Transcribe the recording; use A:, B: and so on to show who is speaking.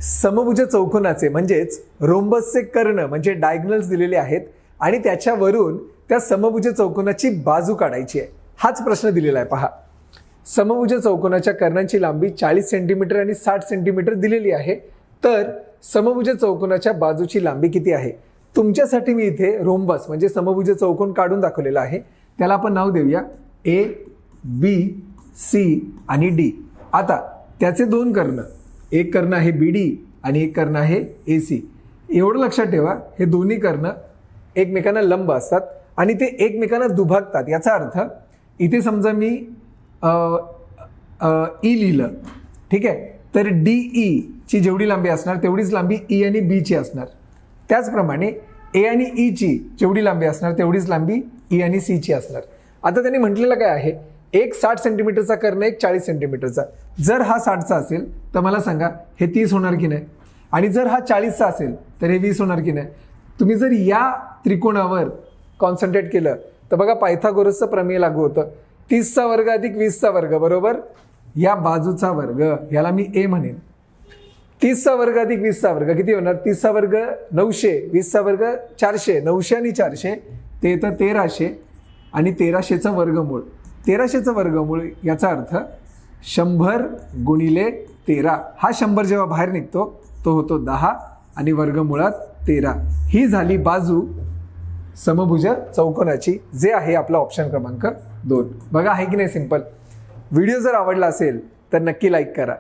A: समभुज चौकोनाचे म्हणजेच रोम्बसचे कर्ण म्हणजे डायगोनल्स दिलेले आहेत आणि त्याच्यावरून त्या समभुज चौकोनाची बाजू काढायची आहे. हाच प्रश्न दिलेला आहे. पहा, समभुज चौकोनाच्या कर्णांची लांबी 40 सेंटीमीटर आणि 60 सेंटीमीटर दिलेली आहे. तर समभुज चौकोनाच्या बाजूची लांबी किती आहे? तुमच्यासाठी मी इथे रोम्बस म्हणजे समभुज चौकोन काढून दाखवलेला आहे. त्याला आपण नाव देऊया ए, बी, सी आणि डी. आता त्याचे दोन कर्ण, एक कर्ण आहे बी डी आणि एक कर्ण आहे ए सी. एवढं लक्षात ठेवा, हे दोन्ही कर्ण एकमेकांना लंब असतात आणि ते एकमेकांना दुभागतात. याचा अर्थ इथे समजा मी ई लिहिलं, ठीक आहे, तर डी ई ची जेवढी लांबी असणार तेवढीच लांबी ई आणि बी ची असणार. त्याचप्रमाणे ए आणि ई ची जेवढी लांबी असणार तेवढीच लांबी ई आणि सी ची असणार. आता त्यांनी म्हटलेलं काय आहे, एक 60 सेंटीमीटरचा कर्ण, एक 40 सेंटीमीटरचा. जर हा 60चा असेल तर मला सांगा हे 30 होणार की नाही, आणि जर हा 40चा असेल तर हे 20 होणार की नाही. तुम्ही जर या त्रिकोणावर कॉन्सन्ट्रेट केलं तर बघा पायथागोरसचं प्रमेय लागू होतं. 30चा वर्ग अधिक 20चा वर्ग बरोबर या बाजूचा वर्ग, याला मी ए म्हणेन. 30चा वर्ग अधिक 20चा वर्ग किती होणार? 30चा वर्ग 900, 20चा वर्ग 400, 900 आणि 400 ते येतं 1300 आणि 1300चं वर्गमूळ. 1300चं वर्गमूळ याचा अर्थ 100 गुणिले 13. हा 100 जेव्हा बाहेर निघतो तो होतो 10 आणि वर्गमुळात 13. ही झाली बाजू समभुज चौकोनाची, जे आहे आपला ऑप्शन क्रमांक 2. बघा आहे की नाही सिंपल. व्हिडिओ जर आवडला असेल तर नक्की लाईक करा.